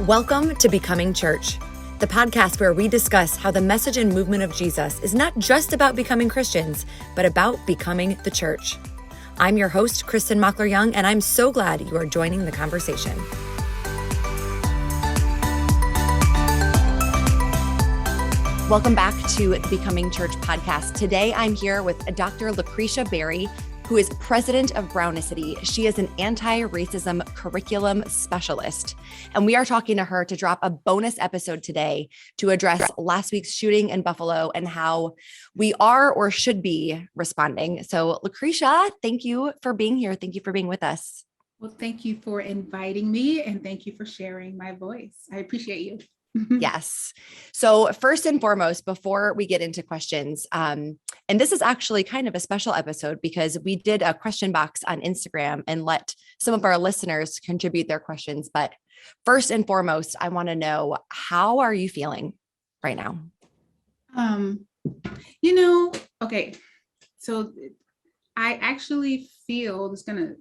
Welcome to Becoming Church, the podcast where we discuss how the message and movement of Jesus is not just about becoming Christians, but about becoming the church. I'm your host, Kristin Mockler-Young, and I'm so glad you are joining the conversation. Welcome back to the Becoming Church podcast. Today, I'm here with Dr. Lucretia Berry, who is president of Brownicity. She is an anti-racism curriculum specialist. And we are talking to her to drop a bonus episode today to address last week's shooting in Buffalo and how we are or should be responding. So Lucretia, thank you for being here. Thank you for being with us. Well, thank you for inviting me and thank you for sharing my voice. I appreciate you. Yes. So first and foremost, before we get into questions, and this is actually kind of a special episode because we did a question box on Instagram and let some of our listeners contribute their questions. But first and foremost, I want to know, how are you feeling right now? Okay. So I actually feel it's going to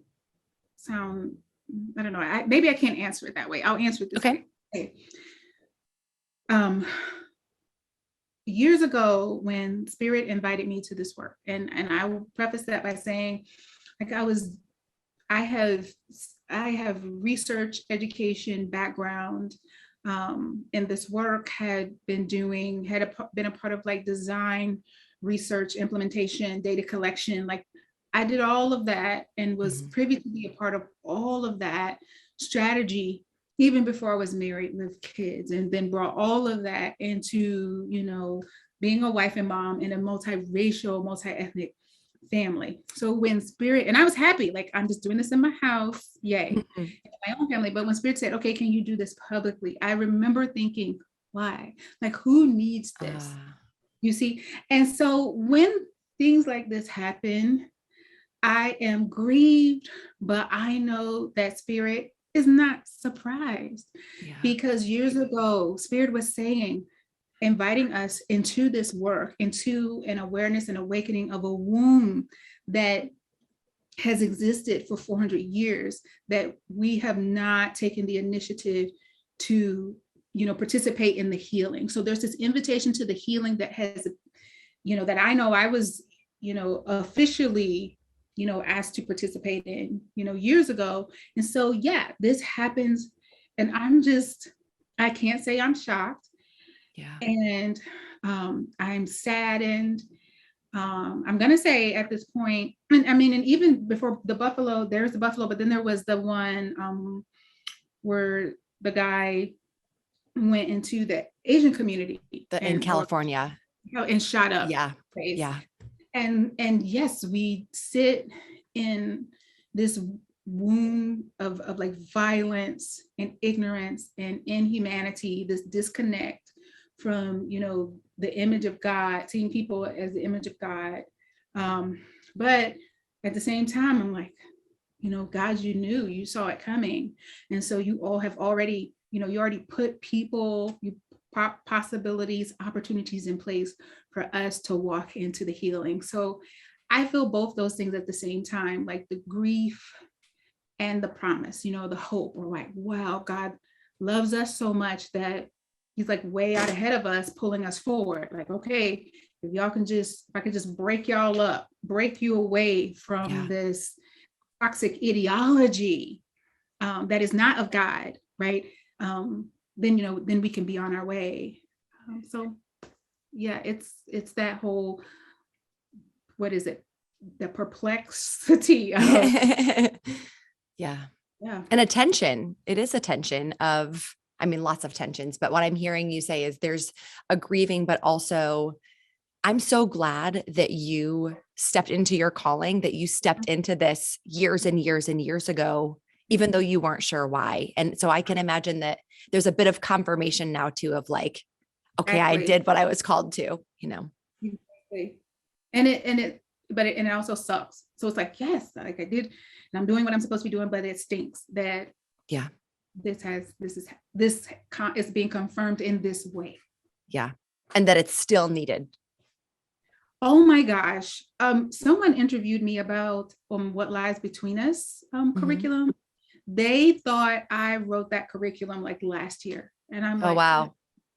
sound, I don't know. Maybe I can't answer it that way. I'll answer it this way. Okay. Years ago when Spirit invited me to this work, and I will preface that by saying, like, I have research education background in this work, had been a part of like design, research, implementation, data collection. Like I did all of that and was privy to be a part of all of that strategy even before I was married with kids, and then brought all of that into, being a wife and mom in a multiracial, multi-ethnic family. So when Spirit, and I was happy, like, I'm just doing this in my house, yay, in my own family. But when Spirit said, okay, can you do this publicly? I remember thinking, why? Like, who needs this? You see? And so when things like this happen, I am grieved, but I know that Spirit is not surprised, because years ago, Spirit was saying, inviting us into this work, into an awareness and awakening of a womb that has existed for 400 years, that we have not taken the initiative to, participate in the healing. So there's this invitation to the healing that has, that I know I was, officially asked to participate in, years ago. And so, this happens. And I can't say I'm shocked. Yeah. And I'm saddened. I'm going to say at this point, and even before the Buffalo, there's the Buffalo, but then there was the one where the guy went into the Asian community in California and shot up. Yeah. Place. Yeah. And yes, we sit in this womb of like violence and ignorance and inhumanity, this disconnect from, the image of God, seeing people as the image of God. But at the same time, I'm like, God, you saw it coming. And so you all have already, you already put people, possibilities, opportunities in place for us to walk into the healing. So I feel both those things at the same time, like the grief and the promise, the hope. We're like, wow, God loves us so much that he's like way out ahead of us, pulling us forward. Like, okay, if I could just break y'all up, break you away from this toxic ideology that is not of God, right? Then we can be on our way. It's that whole, what is it? The perplexity of and a tension. It is a tension of, lots of tensions, but what I'm hearing you say is there's a grieving, but also I'm so glad that you stepped into your calling, that you stepped into this years and years and years ago, even though you weren't sure why. And so I can imagine that there's a bit of confirmation now too, of like, okay, exactly. I did what I was called to, Exactly. And it also sucks. So it's like, yes, like I did, and I'm doing what I'm supposed to be doing, but it stinks that this is being confirmed in this way. Yeah. And that it's still needed. Oh my gosh. Someone interviewed me about what lies between us curriculum. They thought I wrote that curriculum like last year. And I'm Oh, like, wow.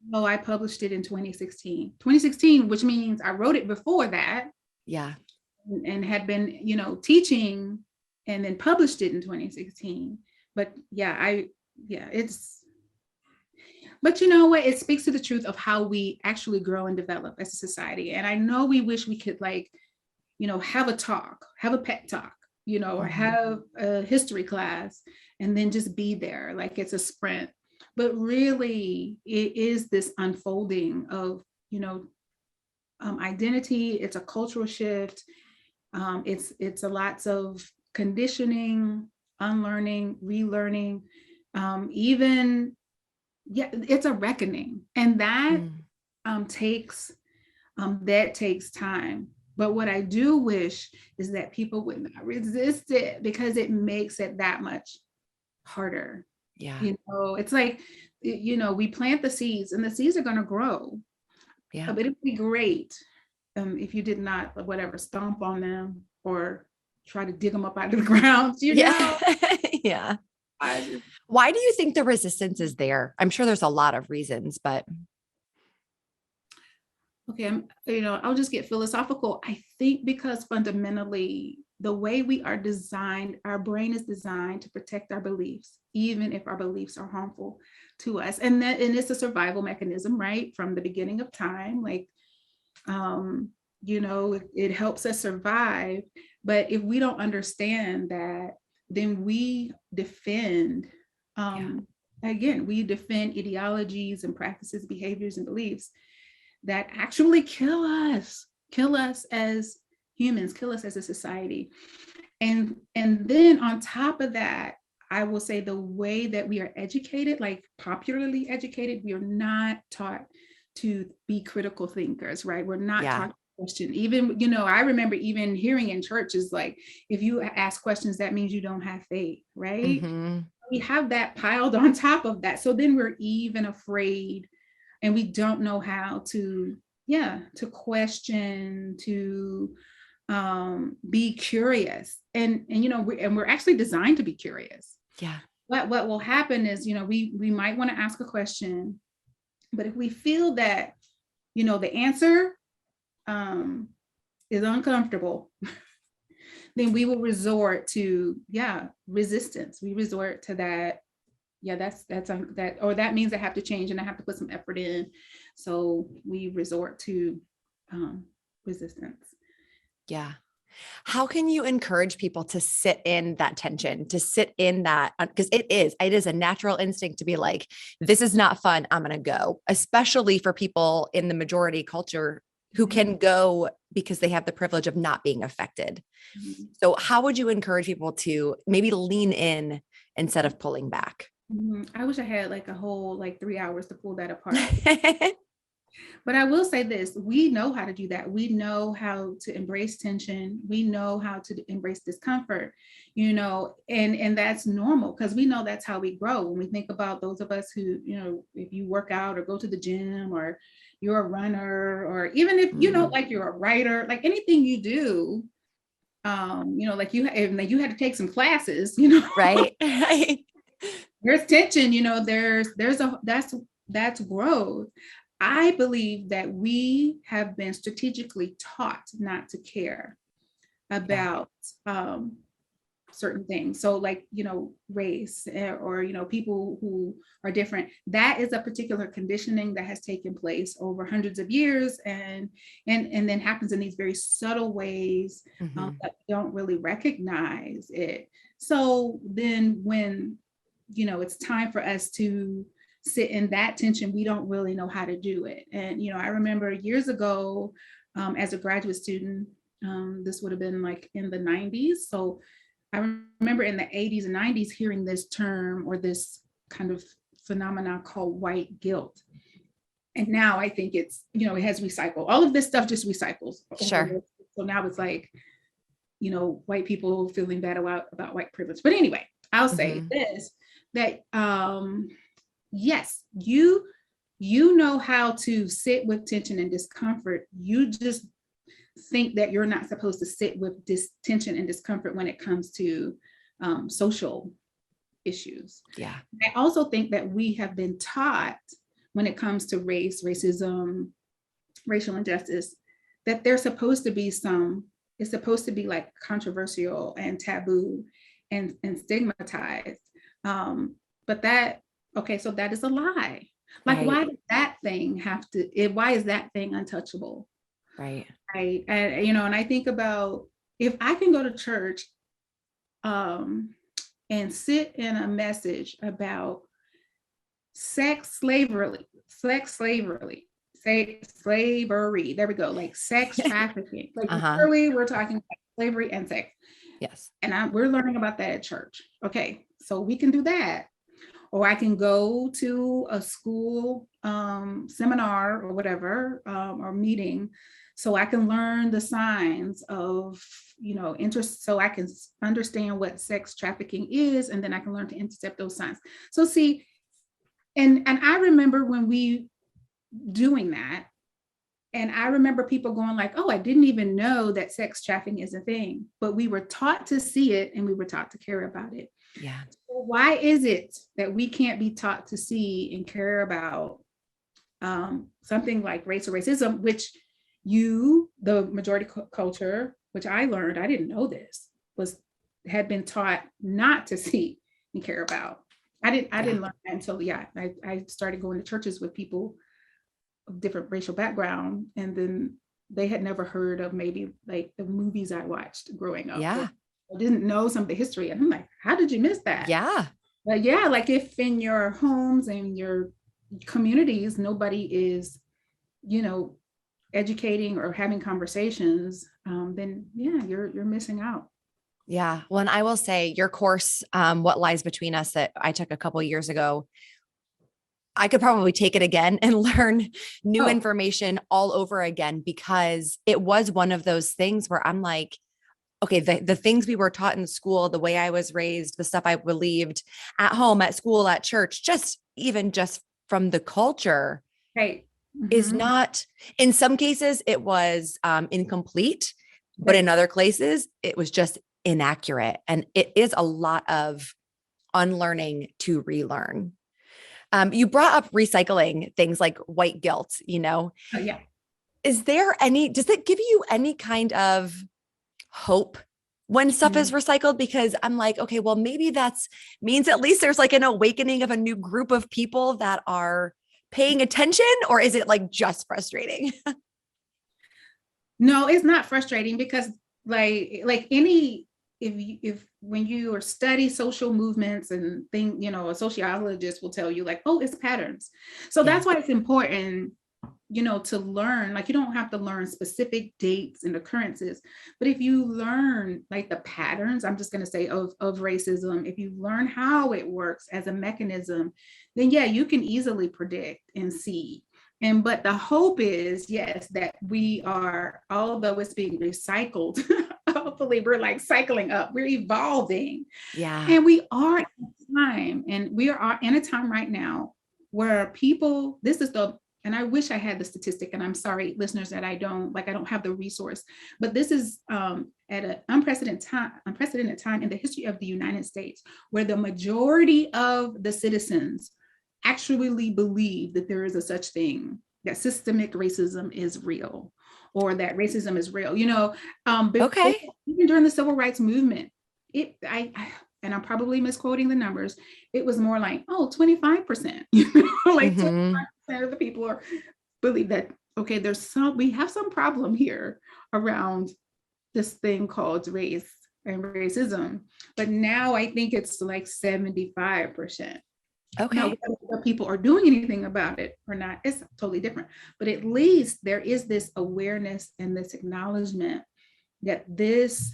no, I published it in 2016, which means I wrote it before that. Yeah. And had been, teaching and then published it in 2016. But but you know what? It speaks to the truth of how we actually grow and develop as a society. And I know we wish we could have a talk, have a pet talk, or have a history class and then just be there like it's a sprint. But really, it is this unfolding of, identity. It's a cultural shift. It's a lots of conditioning, unlearning, relearning, it's a reckoning, and that takes time. But what I do wish is that people would not resist it, because it makes it that much harder. Yeah. It's like, we plant the seeds and the seeds are going to grow. Yeah. But it'd be great if you did not, stomp on them or try to dig them up out of the ground, Yeah. Yeah. Why do you think the resistance is there? I'm sure there's a lot of reasons, but. Okay, I'll just get philosophical. I think because fundamentally, the way we are designed, our brain is designed to protect our beliefs, even if our beliefs are harmful to us. And it's a survival mechanism, right? From the beginning of time, like, it helps us survive. But if we don't understand that, then we defend, we defend ideologies and practices, behaviors and beliefs that actually kill us as humans, kill us as a society. And then on top of that, I will say the way that we are educated, like popularly educated, we are not taught to be critical thinkers, right? We're not taught to question. Even, I remember even hearing in churches, like, if you ask questions, that means you don't have faith, right? Mm-hmm. We have that piled on top of that. So then we're even afraid, and we don't know how to question, to be curious. And we're actually designed to be curious. Yeah. What will happen is, we might want to ask a question, but if we feel that, the answer is uncomfortable, then we will resort to resistance. We resort to that. Yeah, that means I have to change and I have to put some effort in. So we resort to resistance. Yeah. How can you encourage people to sit in that tension, to sit in that? Because it is a natural instinct to be like, this is not fun, I'm going to go, especially for people in the majority culture who can go because they have the privilege of not being affected. Mm-hmm. So how would you encourage people to maybe lean in instead of pulling back? Mm-hmm. I wish I had like a whole 3 hours to pull that apart. But I will say this, we know how to do that. We know how to embrace tension. We know how to embrace discomfort, and that's normal, because we know that's how we grow. When we think about those of us who, if you work out or go to the gym, or you're a runner, or even if, like you're a writer, like anything you do, like you had to take some classes, right. There's tension, that's growth. I believe that we have been strategically taught not to care about certain things. So like, race or, people who are different, that is a particular conditioning that has taken place over hundreds of years and then happens in these very subtle ways that we don't really recognize it. So then when, it's time for us to sit in that tension, we don't really know how to do it. And, I remember years ago, as a graduate student, this would have been like in the 90s. So I remember in the 80s and 90s hearing this term or this kind of phenomena called white guilt. And now I think it's, it has recycled. All of this stuff just recycles. Sure. So now it's like, white people feeling bad about white privilege. But anyway, I'll say this, that yes, you know how to sit with tension and discomfort. You just think that you're not supposed to sit with tension and discomfort when it comes to social issues. Yeah. I also think that we have been taught when it comes to race, racism, racial injustice, that there's supposed to be it's supposed to be like controversial and taboo and stigmatized. But so that is a lie. Like, Right. why does that thing why is that thing untouchable? Right. Right. And, and I think about, if I can go to church and sit in a message about slavery, say slavery, there we go, like sex trafficking, like literally we're talking about slavery and sex. Yes. And we're learning about that at church. Okay, so we can do that. Or I can go to a school seminar or whatever, or meeting, so I can learn the signs of, interest, so I can understand what sex trafficking is, and then I can learn to intercept those signs. So see, and I remember when we doing that, and I remember people going like, oh, I didn't even know that sex trafficking is a thing, but we were taught to see it and we were taught to care about it. Yeah. So why is it that we can't be taught to see and care about something like race or racism, which the majority culture, which I learned, I didn't know this, had been taught not to see and care about. I didn't learn that until I started going to churches with people of different racial background, and then they had never heard of maybe like the movies I watched growing up. Yeah. I didn't know some of the history, and I'm like, how did you miss that? Yeah. But yeah, like if in your homes and your communities nobody is, educating or having conversations, then you're missing out. Yeah. Well, and I will say your course, What Lies Between Us, that I took a couple of years ago, I could probably take it again and learn new information all over again, because it was one of those things where I'm like, okay, the things we were taught in school, the way I was raised, the stuff I believed at home, at school, at church, just from the culture, Right. is not, in some cases it was incomplete, but in other cases it was just inaccurate. And it is a lot of unlearning to relearn. You brought up recycling things like white guilt, Oh, yeah. does it give you any kind of hope when stuff is recycled? Because I'm like, okay, well, maybe that's means at least there's like an awakening of a new group of people that are paying attention, or is it like just frustrating? No, it's not frustrating, because if when you study social movements and a sociologist will tell you like, oh, it's patterns. So that's why it's important, to learn. Like, you don't have to learn specific dates and occurrences, but if you learn like the patterns, I'm just going to say of racism, if you learn how it works as a mechanism, then you can easily predict and see. But the hope is, yes, that we are, although it's being recycled, hopefully we're like cycling up, we're evolving. Yeah. And we are in a time right now where people, and I wish I had the statistic, and I'm sorry, listeners, that I don't have the resource, but this is at an unprecedented time in the history of the United States, where the majority of the citizens actually believe that there is a such thing, that systemic racism is real, or that racism is real. Before, even during the civil rights movement, and I'm probably misquoting the numbers, it was more like, 25%, like 25% of the people believe that, okay, we have some problem here around this thing called race and racism. But now I think it's like 75%. Okay. Now, whether people are doing anything about it or not, it's totally different. But at least there is this awareness and this acknowledgement that this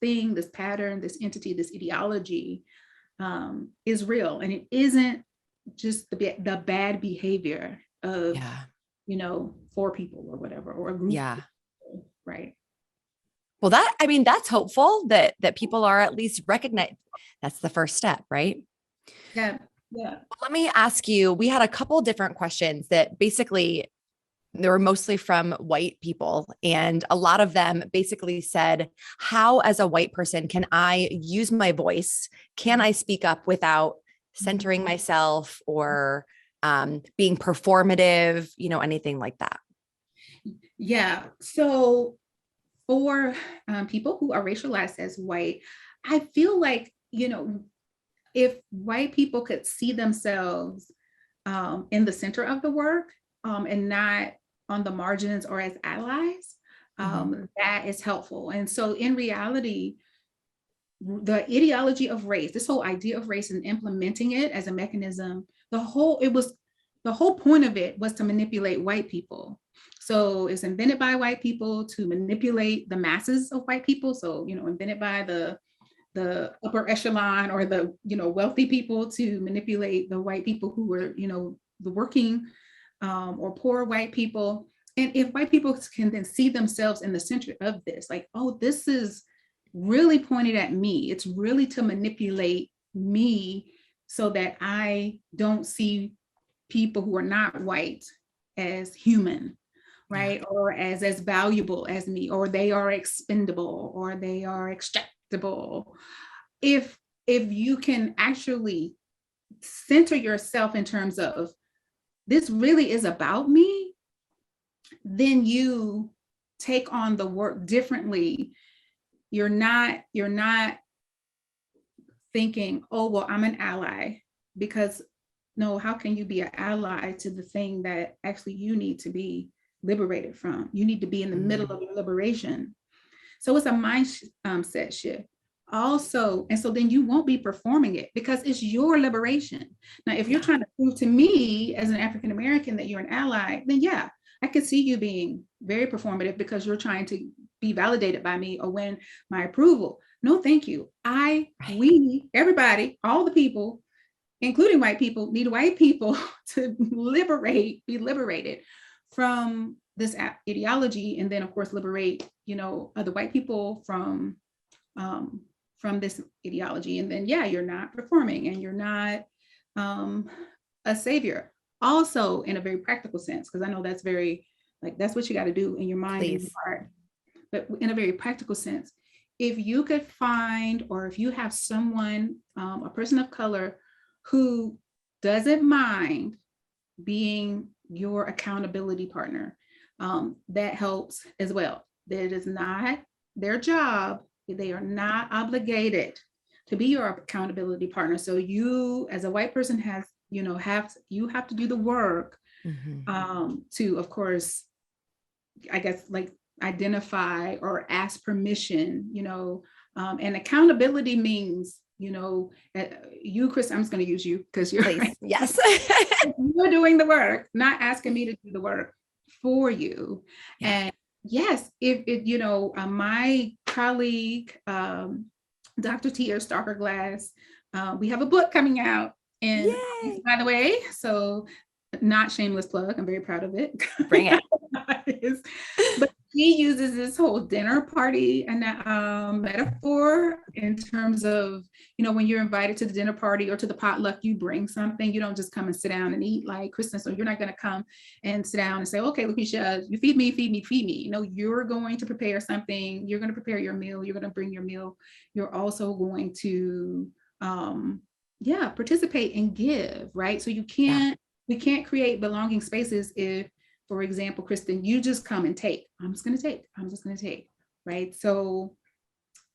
thing, this pattern, this entity, this ideology is real, and it isn't just the bad behavior of 4 people or whatever, or a group. Yeah. Right. Well, that's hopeful that people are at least recognized. That's the first step, right? Yeah. Yeah. Let me ask you, we had a couple different questions that basically They were mostly from white people. And a lot of them basically said, how, as a white person, can I use my voice? Can I speak up without centering myself or being performative, anything like that? Yeah. So for people who are racialized as white, I feel like, if white people could see themselves in the center of the work and not on the margins or as allies, that is helpful. And so in reality, the ideology of race, this whole idea of race and implementing it as a mechanism, the whole point of it was to manipulate white people. So it's invented by white people to manipulate the masses of white people. So, invented by the upper echelon or the, wealthy people to manipulate the white people who were, the working or poor white people. And if white people can then see themselves in the center of this, like, oh, this is really pointed at me. It's really to manipulate me so that I don't see people who are not white as human, right? Yeah. Or as valuable as me, or they are expendable, or they are extractable. If you can actually center yourself in terms of this really is about me, then you take on the work differently. You're not thinking, oh, well, I'm an ally, because no, how can you be an ally to the thing that actually you need to be liberated from? You need to be in the middle of your liberation. So it's a mindset shift also. And so then you won't be performing it because it's your liberation. Now, if you're trying to prove to me as an African-American that you're an ally, then yeah, I could see you being very performative because you're trying to be validated by me or win my approval. No, thank you. We, everybody, all the people, including white people, need white people to be liberated from this ideology, and then of course liberate, other white people from this ideology. And then you're not performing and you're not a savior. Also, in a very practical sense, because I know that's very that's what you got to do in your mind and your heart. But in a very practical sense, if you could find, or if you have someone, a person of color who doesn't mind being your accountability partner, that helps as well. That is not their job. They are not obligated to be your accountability partner. So you, as a white person, have to do the work to, of course, I guess, identify or ask permission, and accountability means, you, Kristin, I'm just going to use you because you're right. Yes. You're doing the work, not asking me to do the work for you. Yeah. And yes, if my colleague, Dr. Tia Stalker-Glass, we have a book coming out, and by the way, so not shameless plug, I'm very proud of it. Bring it. But he uses this whole dinner party and metaphor in terms of, when you're invited to the dinner party or to the potluck, you bring something. You don't just come and sit down and eat like Kristin. So you're not going to come and sit down and say, okay, Lucretia, you feed me. You're going to prepare something. You're going to prepare your meal. You're going to bring your meal. You're also going to, participate and give, right? So we can't create belonging spaces if, for example, Kristin, you just come and take. I'm just going to take, right? So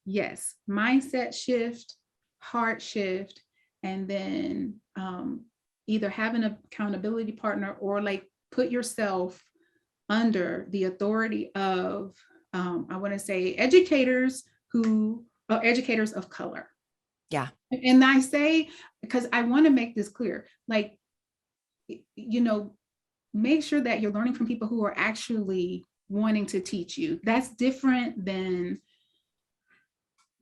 yes, mindset shift, heart shift, and then either have an accountability partner or put yourself under the authority of, I want to say, educators of color. Yeah. And I say, because I want to make this clear, make sure that you're learning from people who are actually wanting to teach you. That's different than,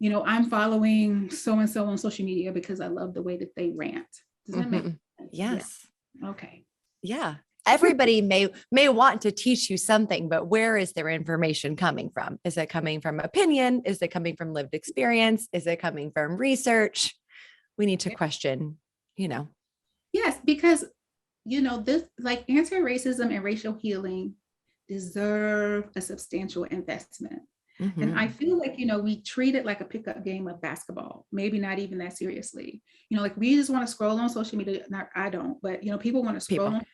I'm following so-and-so on social media because I love the way that they rant. Does that make sense? Yes. Yeah. Okay. Yeah. Everybody may want to teach you something, but where is their information coming from? Is it coming from opinion? Is it coming from lived experience? Is it coming from research? We need to question, Yes, because this anti-racism and racial healing deserve a substantial investment. Mm-hmm. And I feel like, we treat it like a pickup game of basketball, maybe not even that seriously. Like we just want to scroll on social media. Not, I don't, but people want to scroll on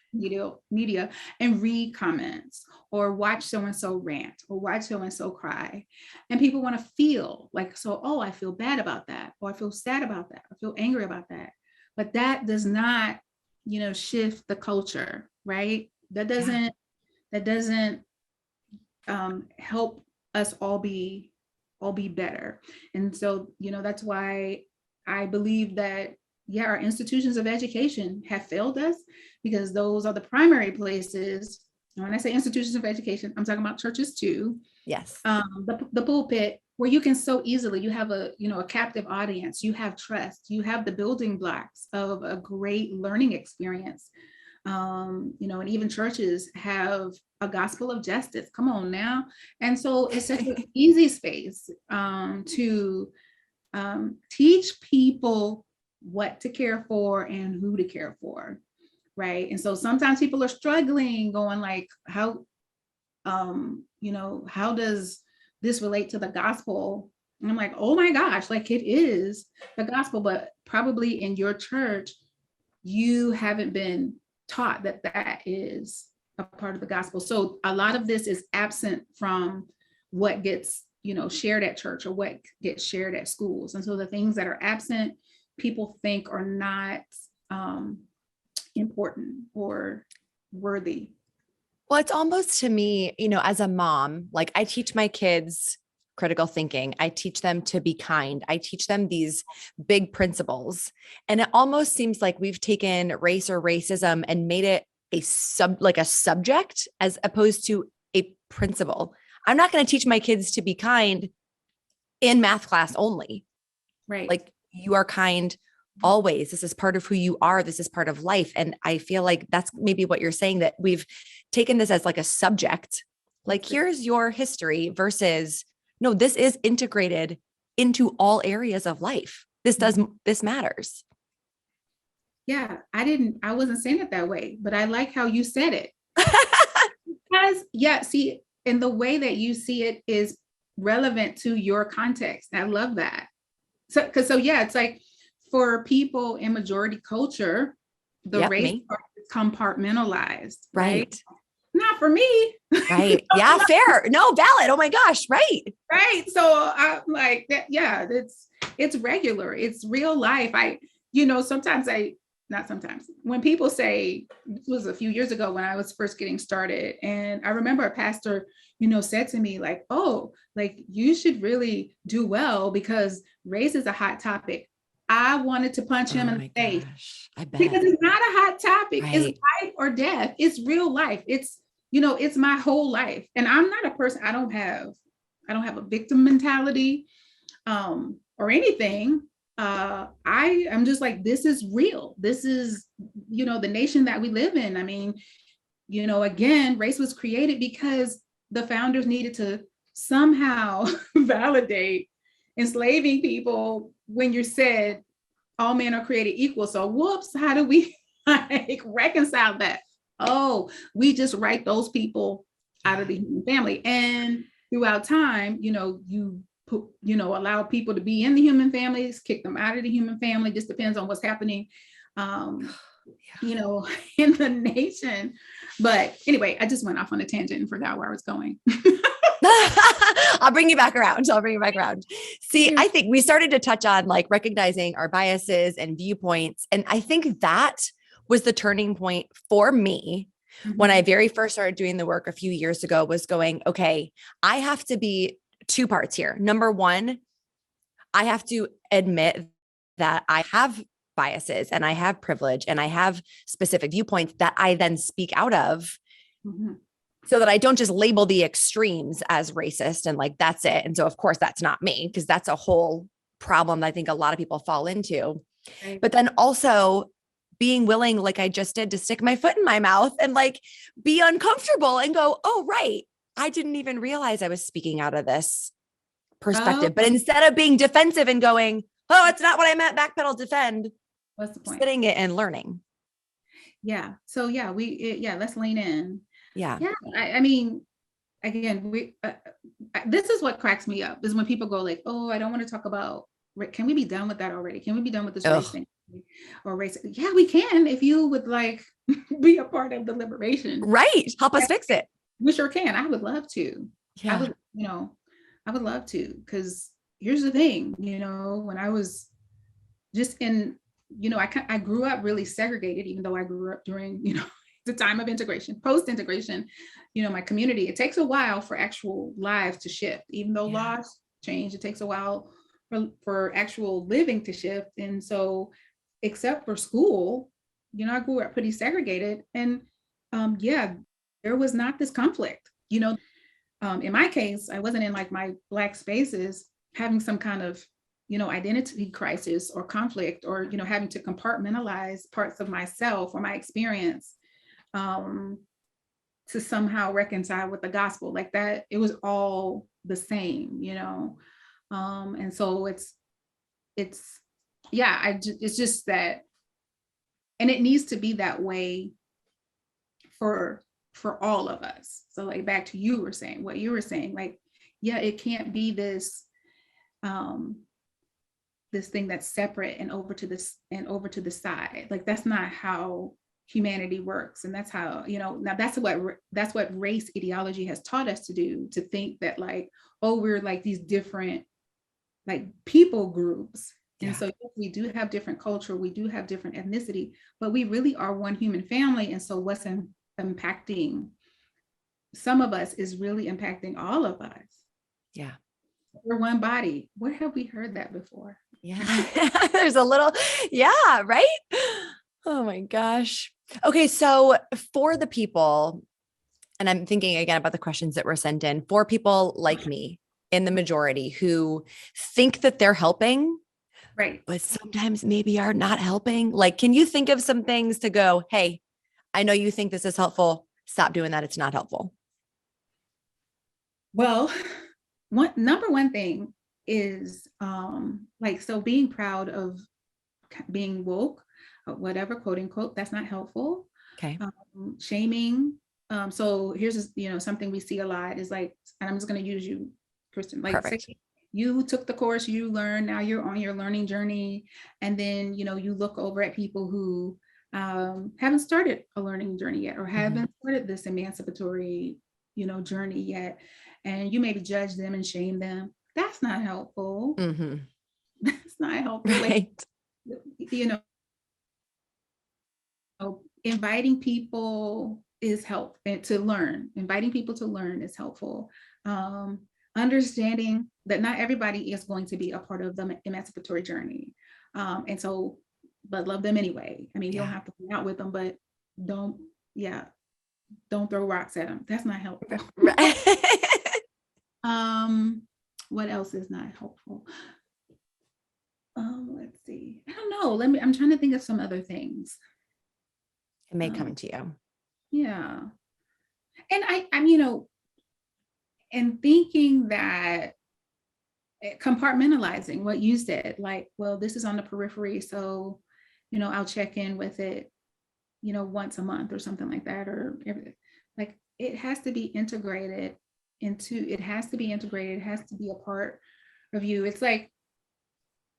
media and read comments or watch so-and-so rant or watch so-and-so cry. And people want to feel like, oh, I feel bad about that, or I feel sad about that, I feel angry about that. But that does not, shift the culture, right? That doesn't help us all be better. And so, that's why I believe that, our institutions of education have failed us, because those are the primary places. And when I say institutions of education, I'm talking about churches too. Yes. The pulpit, where you can so easily, you have a captive audience, you have trust, you have the building blocks of a great learning experience. And even churches have a gospel of justice. Come on now. And so it's such an easy space to teach people what to care for and who to care for. Right. And so sometimes people are struggling, going like, how does this relate to the gospel? And I'm like, oh my gosh, like it is the gospel, but probably in your church, you haven't been taught that is a part of the gospel. So a lot of this is absent from what gets, shared at church or what gets shared at schools. And so the things that are absent, people think are not important or worthy. Well, it's almost, to me, as a mom, like I teach my kids critical thinking. I teach them to be kind. I teach them these big principles. And it almost seems like we've taken race or racism and made it a subject as opposed to a principle. I'm not going to teach my kids to be kind in math class only. Right. Like, you are kind always. This is part of who you are. This is part of life. And I feel like that's maybe what you're saying, that we've taken this as like a subject. Like, here's your history versus, no, this is integrated into all areas of life. This matters. Yeah, I wasn't saying it that way, but I like how you said it. Because see, and the way that you see it is relevant to your context. I love that. So it's like, for people in majority culture, the race part is compartmentalized, right? Not for me. Right. Yeah, fair. No, valid. Oh my gosh. Right. Right. So I'm like that. Yeah, it's regular. It's real life. Not sometimes, when people say, this was a few years ago when I was first getting started, and I remember a pastor, said to me like, oh, like you should really do well because race is a hot topic. I wanted to punch him in the face. I bet. Because it's not a hot topic. Right. It's life or death. It's real life. It's, it's my whole life. And I'm not a person, I don't have a victim mentality or anything. I am just like, this is real. This is, the nation that we live in. I mean, again, race was created because the founders needed to somehow validate enslaving people when you said all men are created equal. So whoops, how do we reconcile that? Oh, we just write those people out of the human family. And throughout time, you allow people to be in the human families, kick them out of the human family. Just depends on what's happening, in the nation. But anyway, I just went off on a tangent and forgot where I was going. I'll bring you back around. See, I think we started to touch on like recognizing our biases and viewpoints. And I think that was the turning point for me when I very first started doing the work a few years ago, was going, okay, I have to be two parts here. Number one, I have to admit that I have biases and I have privilege and I have specific viewpoints that I then speak out of. So that I don't just label the extremes as racist and like, that's it. And so of course that's not me, because that's a whole problem that I think a lot of people fall into. Right. But then also being willing, like I just did, to stick my foot in my mouth and like be uncomfortable and go, oh, right, I didn't even realize I was speaking out of this perspective. But instead of being defensive and going, oh, it's not what I meant, backpedal, defend. What's the point? Sitting it and learning. Yeah. So yeah, let's lean in. Yeah. Yeah. I mean, again, this is what cracks me up is when people go like, oh, I don't want to talk about, can we be done with that already? Can we be done with this race Ugh. thing or race? Yeah, we can, if you would like be a part of the liberation. Right. Help us fix it. We sure can. I would love to. I Yeah. would, I would love to, because here's the thing, when I was just in, I grew up really segregated, even though I grew up during, the time of integration, post-integration, my community, it takes a while for actual lives to shift, even though laws change, it takes a while for actual living to shift. And so, except for school, I grew up pretty segregated. And there was not this conflict, in my case, I wasn't in like my Black spaces having some kind of, identity crisis or conflict, or, having to compartmentalize parts of myself or my experience to somehow reconcile with the gospel like that. It was all the same, and so it's it's just that, and it needs to be that way for all of us. So like back to what you were saying, like, yeah, it can't be this this thing that's separate and over to the side. Like, that's not how humanity works. And that's how, now that's what race ideology has taught us to do, to think that like, oh, we're like these different like people groups. And so we do have different culture, we do have different ethnicity, but we really are one human family. And so what's impacting some of us is really impacting all of us. Yeah. We're one body. Where have we heard that before? Yeah. There's a little, yeah, right? Oh my gosh. Okay. So for the people, and I'm thinking again about the questions that were sent in, for people like me in the majority who think that they're helping, right, but sometimes maybe are not helping. Like, can you think of some things to go, hey, I know you think this is helpful. Stop doing that. It's not helpful. Well, number one thing is so being proud of being woke, whatever, quote unquote, that's not helpful. Okay. Shaming. So here's something we see a lot is like, and I'm just going to use you, Kristin, like, say you took the course, you learned, now you're on your learning journey, and then you look over at people who haven't started a learning journey yet, or haven't started this emancipatory journey yet, and you maybe judge them and shame them. That's not helpful. That's not helpful. Right. Like, inviting people is helpful, and to learn. Inviting people to learn is helpful. Understanding that not everybody is going to be a part of the emancipatory journey, and so, but love them anyway. I mean, you don't have to hang out with them, but don't throw rocks at them. That's not helpful. Right. What else is not helpful? Let's see. I don't know. I'm trying to think of some other things. It may come to you. Yeah. And I'm, and thinking that compartmentalizing what you said, like, well, this is on the periphery, so, I'll check in with it, once a month or something like that, or like, it has to be integrated. It has to be a part of you. It's like,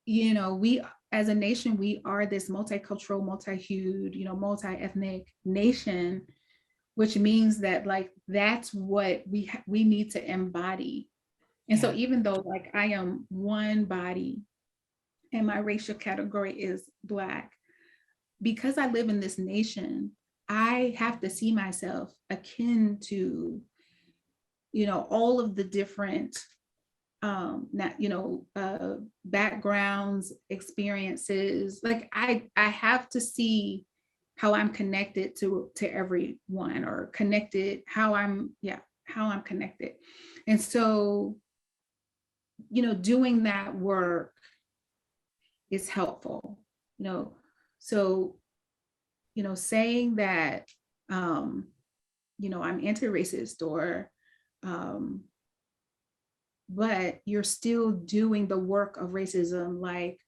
we as a nation, we are this multicultural, multi-hued, multi-ethnic nation, which means that like, that's what we need to embody. And so even though like I am one body and my racial category is Black, because I live in this nation, I have to see myself akin to, all of the different backgrounds, experiences. Like I have to see how I'm connected to everyone, or connected, how I'm connected. And so, doing that work is helpful, so, saying that, I'm anti-racist, or, but you're still doing the work of racism, like,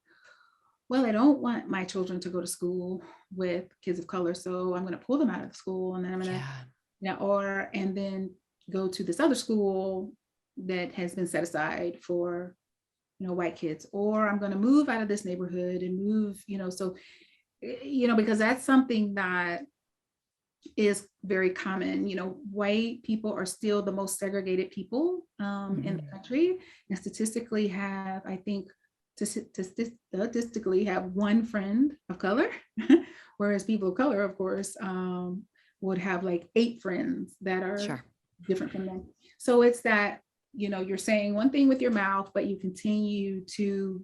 well, I don't want my children to go to school with kids of color, so I'm going to pull them out of the school, and then I'm going to and then go to this other school that has been set aside for, white kids, or I'm going to move out of this neighborhood and move, so, because that's something that is very common. White people are still the most segregated people in the country, and statistically have, I think, statistically have one friend of color, whereas people of color, of course, would have like 8 friends that are different from them. So it's that, you're saying one thing with your mouth, but you continue to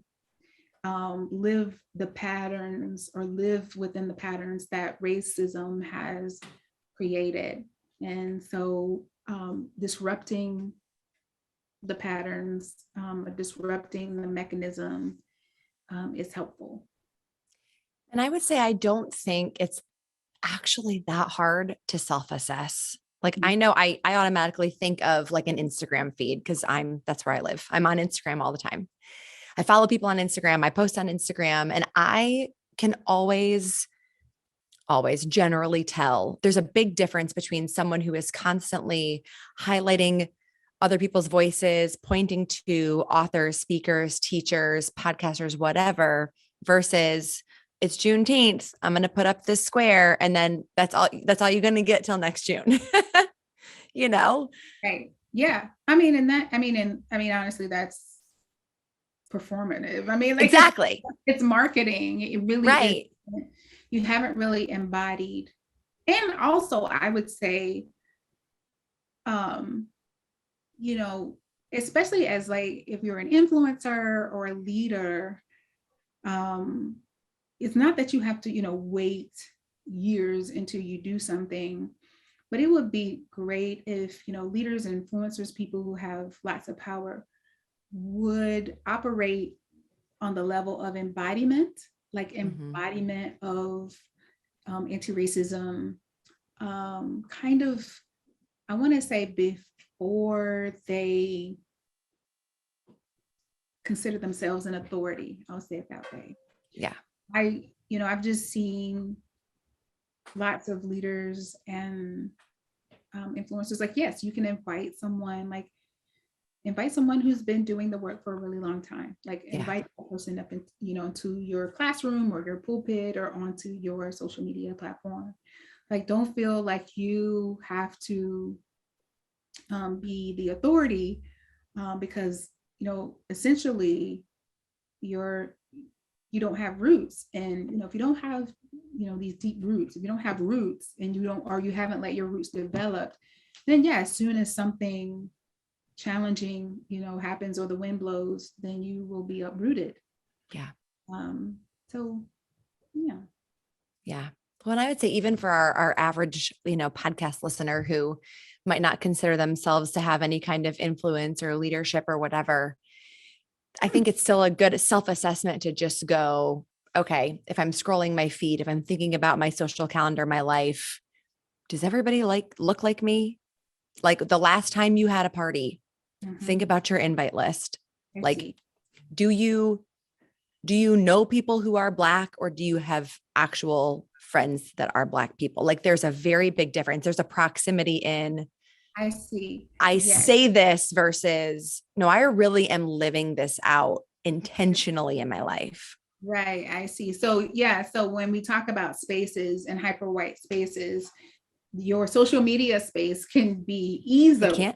live the patterns or live within the patterns that racism has created. And so disrupting the patterns, disrupting the mechanism is helpful. And I would say, I don't think it's actually that hard to self-assess. Like, I know I automatically think of like an Instagram feed because that's where I live. I'm on Instagram all the time. I follow people on Instagram. I post on Instagram, and I can always generally tell there's a big difference between someone who is constantly highlighting other people's voices, pointing to authors, speakers, teachers, podcasters, whatever, versus it's Juneteenth, I'm going to put up this square, and then that's all you're going to get till next June. Right. Yeah. Honestly, that's performative. Like, exactly. It's marketing. It really right. is. You haven't really embodied. And also, I would say, especially as like, if you're an influencer or a leader, it's not that you have to, wait years until you do something, but it would be great if, leaders and influencers, people who have lots of power, would operate on the level of embodiment, like embodiment of anti-racism, kind of, I want to say, before they consider themselves an authority. I'll say it that way. Yeah. I've just seen lots of leaders and influencers, like, yes, you can invite someone who's been doing the work for a really long time, like invite a person up into your classroom or your pulpit or onto your social media platform. Like, don't feel like you have to be the authority because, essentially you don't have roots. And, if you don't have, these deep roots, if you don't have roots and you haven't let your roots develop, then as soon as something challenging, happens or the wind blows, then you will be uprooted. Yeah. So, yeah. Yeah. Well, and I would say, even for our average, podcast listener who might not consider themselves to have any kind of influence or leadership or whatever, I think it's still a good self-assessment to just go, okay, if I'm scrolling my feed, if I'm thinking about my social calendar, my life, does everybody look like me? Like the last time you had a party, think about your invite list. Do you know people who are Black, or do you have actual friends that are Black people? Like, there's a very big difference. There's a proximity in, I see. I say this versus, no, I really am living this out intentionally in my life. Right. I see. So, so when we talk about spaces and hyper white spaces, your social media space can be easily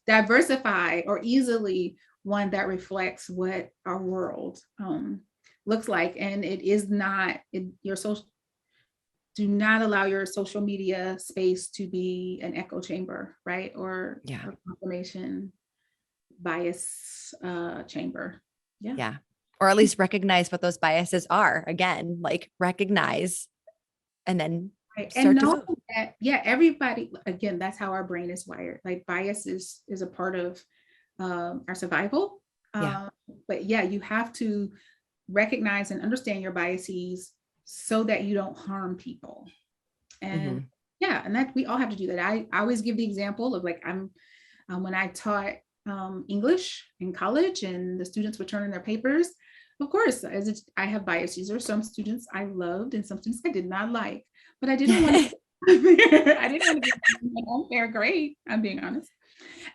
diversified, or easily one that reflects what our world looks like. And it is not do not allow your social media space to be an echo chamber, right? Or a confirmation bias chamber. Yeah. Or at least recognize what those biases are. Again, like, recognize and then and know that, everybody, again, that's how our brain is wired. Like, bias is a part of our survival. But you have to recognize and understand your biases so that you don't harm people. And and that we all have to do that. I always give the example of, like, when I taught English in college and the students were turning their papers, of course, I have biases. There are some students I loved and some students I did not like, but I didn't want to I didn't want to give an unfair grade, I'm being honest.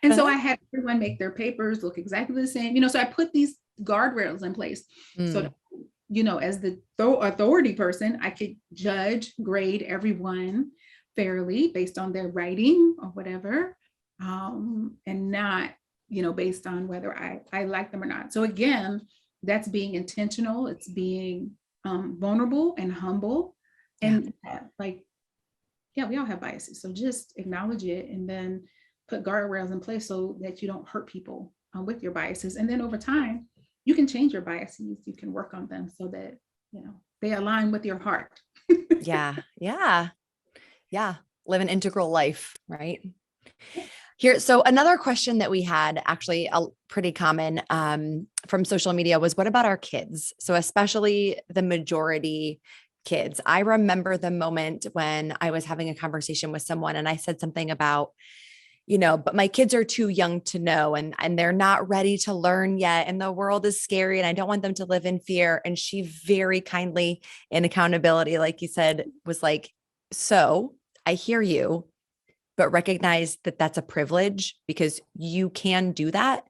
And so Uh-huh. I had everyone make their papers look exactly the same, so I put these guardrails in place. So, Mm. as the authority person, I could judge, grade everyone fairly based on their writing or whatever, and not, based on whether I like them or not. So again, that's being intentional. It's being vulnerable and humble. Yeah. And like, yeah, we all have biases. So just acknowledge it and then put guardrails in place so that you don't hurt people with your biases. And then over time, you can change your biases. You can work on them so that, they align with your heart. Yeah. Yeah. Yeah. Live an integral life, right? Here, so another question that we had, actually pretty common from social media, was what about our kids? So especially the majority kids. I remember the moment when I was having a conversation with someone and I said something about, but my kids are too young to know and they're not ready to learn yet. And the world is scary and I don't want them to live in fear. And she very kindly, in accountability, like you said, was like, so I hear you, but recognize that that's a privilege because you can do that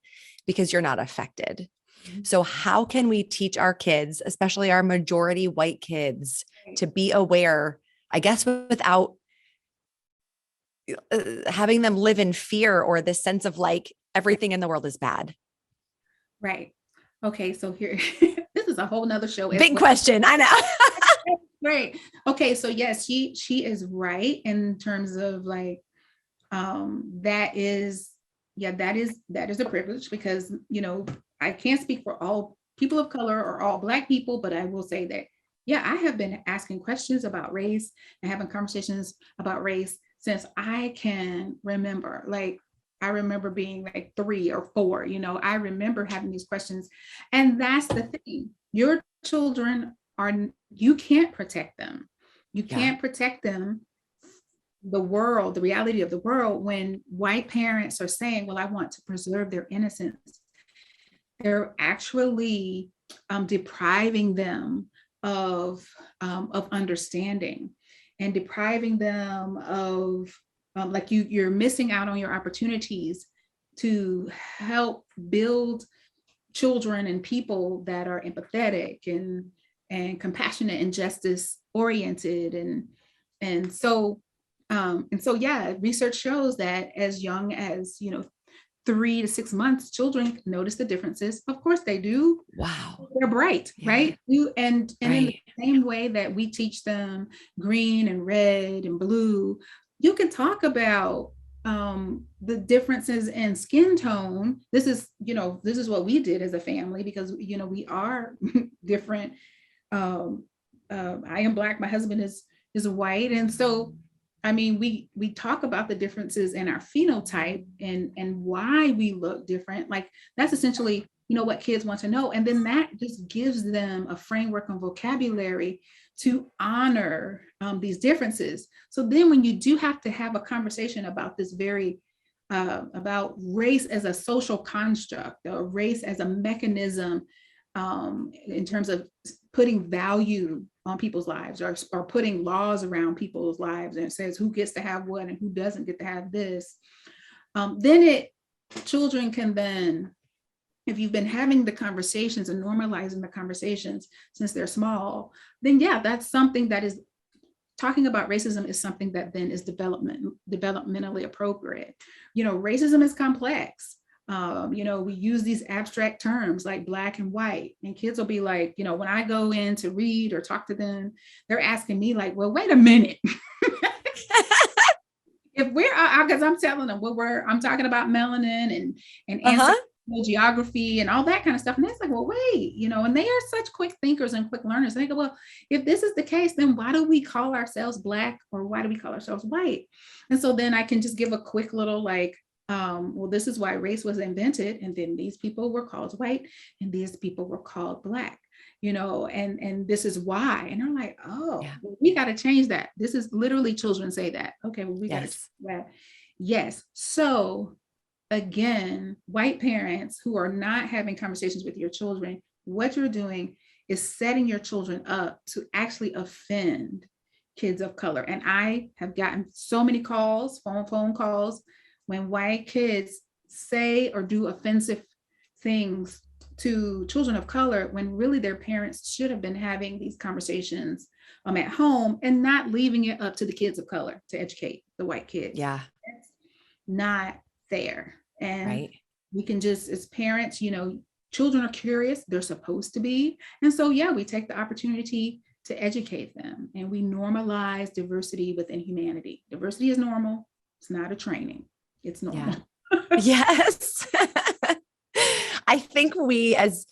because you're not affected. So how can we teach our kids, especially our majority white kids, to be aware, I guess, without having them live in fear or this sense of like everything in the world is bad? Right. Okay. So here, this is a whole nother show. Big question. I know. Right. Okay. So yes, she is right in terms of like, that is a privilege because, I can't speak for all people of color or all Black people, but I will say that, yeah, I have been asking questions about race and having conversations about race since I can remember. Like, I remember being like 3 or 4, I remember having these questions. And that's the thing. Your children you can't protect them. You can't protect them, the world, the reality of the world, when white parents are saying, well, I want to preserve their innocence. They're actually depriving them of understanding and depriving them of like you're missing out on your opportunities to help build children and people that are empathetic and compassionate and justice oriented. And so yeah, research shows that as young as 3 to 6 months, children notice the differences. Of course they do. Wow. They're bright, right? And right. In the same way that we teach them green and red and blue, you can talk about the differences in skin tone. This is what we did as a family because we are different. I am Black, my husband is white, and so I mean, we talk about the differences in our phenotype and why we look different. Like that's essentially, what kids want to know. And then that just gives them a framework and vocabulary to honor these differences. So then when you do have to have a conversation about this about race as a social construct or race as a mechanism in terms of putting value on people's lives or putting laws around people's lives, and it says who gets to have what and who doesn't get to have this, then children can then, if you've been having the conversations and normalizing the conversations since they're small, then yeah, that's something that is talking about racism is something that then is developmentally appropriate. Racism is complex. We use these abstract terms like Black and white, and kids will be like, when I go in to read or talk to them, they're asking me like, well, wait a minute. If because I'm telling them, I'm talking about melanin and geography and all that kind of stuff. And it's like, well, wait, and they are such quick thinkers and quick learners. And they go, well, if this is the case, then why do we call ourselves Black or why do we call ourselves white? And so then I can just give a quick little like, well, this is why race was invented. And then these people were called white and these people were called Black, and this is why. And I'm like, oh, well, we got to change that. This is literally children say that. Okay, well, we got to change that. Yes. So again, white parents who are not having conversations with your children, what you're doing is setting your children up to actually offend kids of color. And I have gotten so many calls, phone calls, when white kids say or do offensive things to children of color, when really their parents should have been having these conversations at home and not leaving it up to the kids of color to educate the white kids. Yeah. That's not fair. And right. we can just, as parents, children are curious, they're supposed to be. And so, yeah, we take the opportunity to educate them, and we normalize diversity within humanity. Diversity is normal. It's not a training. It's normal. Yeah. Yes. I think we, as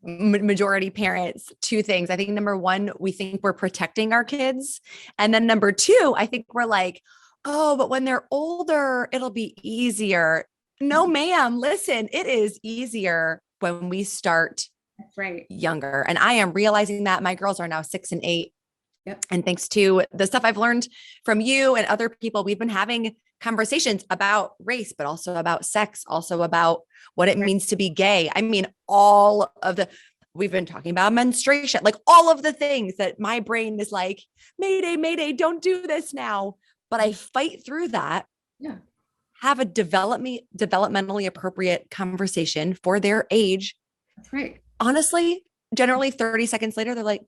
majority parents, two things. I think number one, we think we're protecting our kids. And then number two, I think we're like, oh, but when they're older, it'll be easier. No, ma'am, listen, it is easier when we start younger. And I am realizing that my girls are now 6 and 8. Yep. And thanks to the stuff I've learned from you and other people, we've been having conversations about race, but also about sex, also about what it means to be gay. I mean, we've been talking about menstruation, like all of the things that my brain is like, mayday, mayday, don't do this now. But I fight through that. Yeah. Have a developmentally appropriate conversation for their age. That's right. Honestly, generally 30 seconds later, they're like,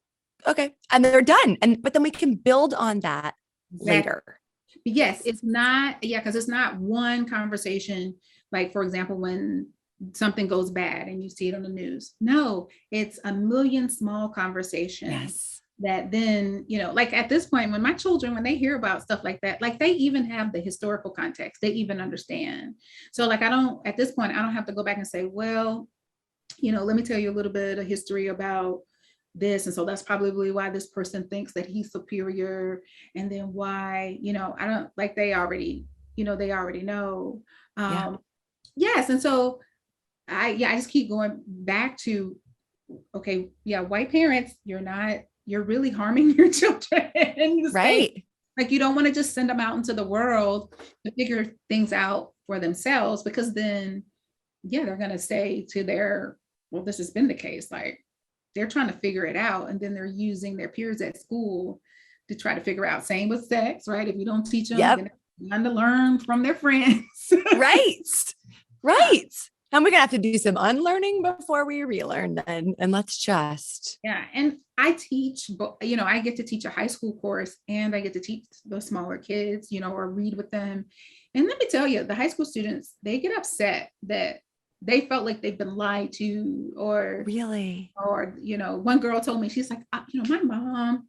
okay. And they're done. But then we can build on that later. Yes. It's not, because it's not one conversation. Like, for example, when something goes bad and you see it on the news. No, it's a million small conversations that then, like at this point, when my children, when they hear about stuff like that, like they even have the historical context, they even understand. So like, at this point, I don't have to go back and say, well, let me tell you a little bit of history about this. And so that's probably why this person thinks that he's superior. And then why, I don't, like, they already know. Yes. And so I just keep going back to, okay, white parents, you're really harming your children. Right. Like, you don't want to just send them out into the world to figure things out for themselves, because then, they're going to say to this has been the case. Like, they're trying to figure it out. And then they're using their peers at school to try to figure out. Same with sex, right? If you don't teach them, they're going to learn from their friends. Right. And we're going to have to do some unlearning before we relearn then. And let's just. Yeah. And I teach, I get to teach a high school course, and I get to teach the smaller kids, or read with them. And let me tell you, the high school students, they get upset that they felt like they've been lied to, or one girl told me, she's like, my mom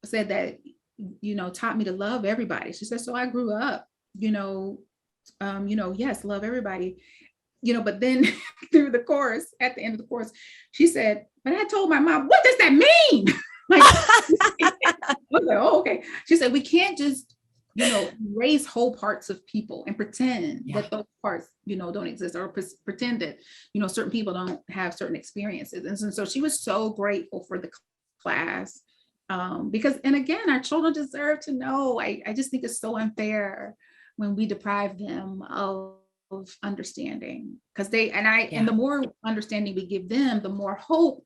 said that, taught me to love everybody. She said, so I grew up, yes, love everybody, but then through the course, at the end of the course, she said, but I told my mom, what does that mean? Like, I was like, oh, okay. She said, we can't just, raise whole parts of people and pretend that those parts, don't exist, or pretend that, certain people don't have certain experiences. And so she was so grateful for the class, because, and again, our children deserve to know. I just think it's so unfair when we deprive them of understanding, because and the more understanding we give them, the more hope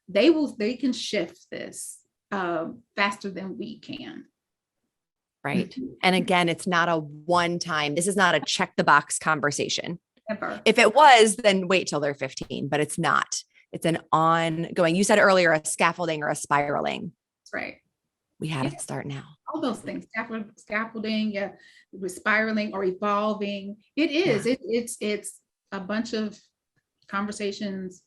they can shift this faster than we can. Right. And again, it's not a one-time, this is not a check the box conversation. Ever. If it was, then wait till they're 15, but it's not. It's an ongoing, you said earlier, a scaffolding or a spiraling. That's right. We have to start now. All those things, scaffolding, spiraling or evolving. It is, it's a bunch of conversations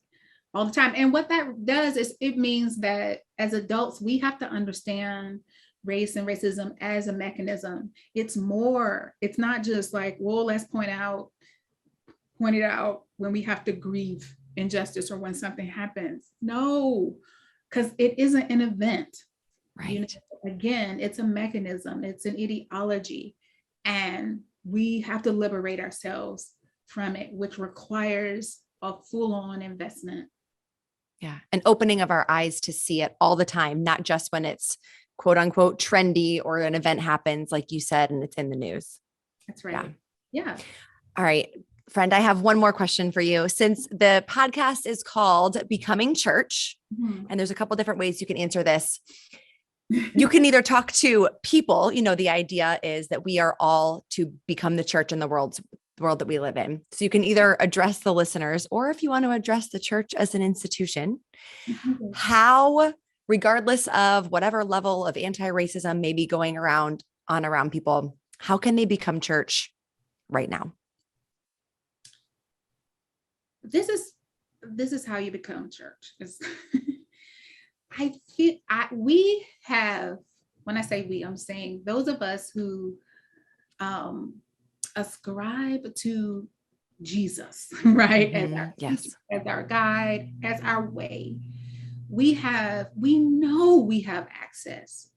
all the time. And what that does is it means that as adults, we have to understand race and racism as a mechanism. It's not just like, well, let's point it out when we have to grieve injustice or when something happens. No, because it isn't an event. Right. Again, it's a mechanism, it's an ideology, and we have to liberate ourselves from it, which requires a full-on investment. Yeah. An opening of our eyes to see it all the time, not just when it's quote unquote trendy or an event happens, like you said, and it's in the news. That's right. Yeah. All right, friend, I have one more question for you. Since the podcast is called Becoming Church, and there's a couple different ways you can answer this. you can either talk to people, the idea is that we are all to become the church in the world that we live in. So you can either address the listeners, or if you want to address the church as an institution, how, regardless of whatever level of anti-racism may be going around people, how can they become church right now? This is how you become church. I feel we have, when I say we, I'm saying those of us who ascribe to Jesus, right? As our guide, as our way. We know we have access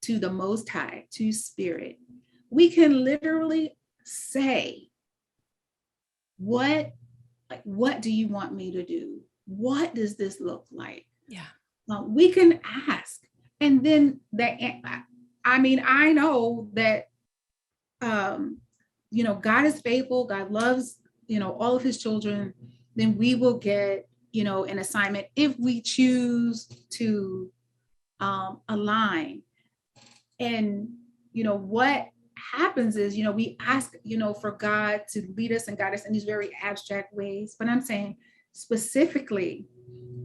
to the Most High, to Spirit. We can literally say, what do you want me to do? What does this look like? Yeah. We can ask. And then I know that, God is faithful. God loves, all of his children. Then we will get, an assignment if we choose to align. And, what happens is, we ask, for God to lead us and guide us in these very abstract ways. But I'm saying specifically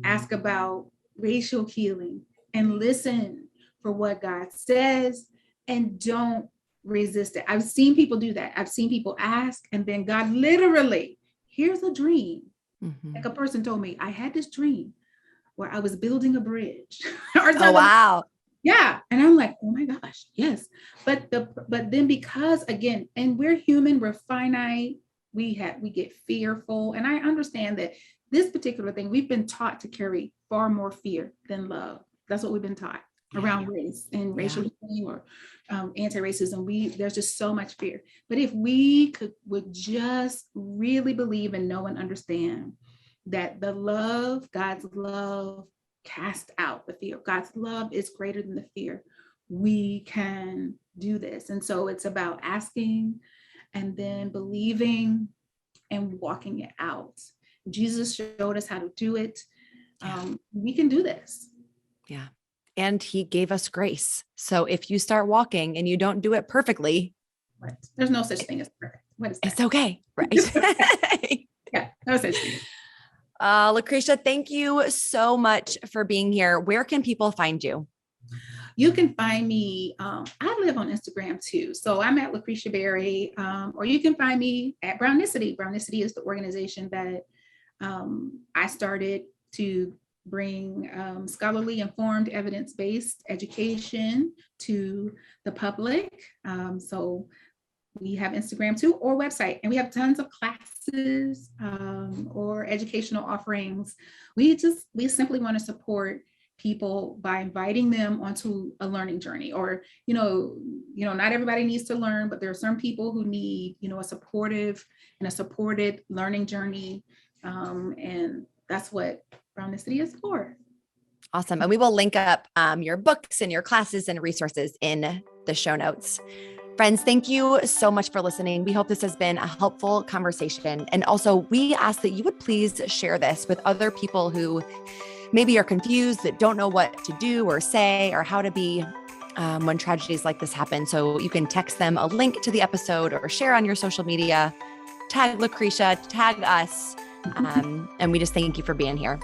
ask about racial healing and listen for what God says and don't resist it. I've seen people do that. I've seen people ask, and then God literally, here's a dream. Mm-hmm. Like a person told me, I had this dream where I was building a bridge or something. Oh, wow. Yeah. And I'm like, oh my gosh, yes. But then, because again, and we're human, we're finite, we get fearful. And I understand that this particular thing, we've been taught to carry far more fear than love. That's what we've been taught around race and racial healing or anti-racism. There's just so much fear. But if we would just really believe and know and understand that God's love cast out the fear. God's love is greater than the fear. We can do this. And so it's about asking and then believing and walking it out. Jesus showed us how to do it. We can do this. Yeah. And he gave us grace. So if you start walking and you don't do it perfectly, right. There's no such thing as perfect. What is that? It's okay. Right. Yeah. No such thing. Lucretia, thank you so much for being here. Where can people find you? You can find me, I live on Instagram too. So I'm at Lucretia Berry, or you can find me at Brownicity. Brownicity is the organization that I started to bring scholarly informed evidence-based education to the public. So we have Instagram too, or website, and we have tons of classes or educational offerings. We simply want to support people by inviting them onto a learning journey, or, not everybody needs to learn, but there are some people who need, a supportive and a supported learning journey. And that's what Brownicity is for. Awesome. And we will link up your books and your classes and resources in the show notes. Friends, thank you so much for listening. We hope this has been a helpful conversation. And also, we ask that you would please share this with other people who maybe are confused, that don't know what to do or say or how to be when tragedies like this happen. So you can text them a link to the episode or share on your social media, tag Lucretia, tag us. And we just thank you for being here.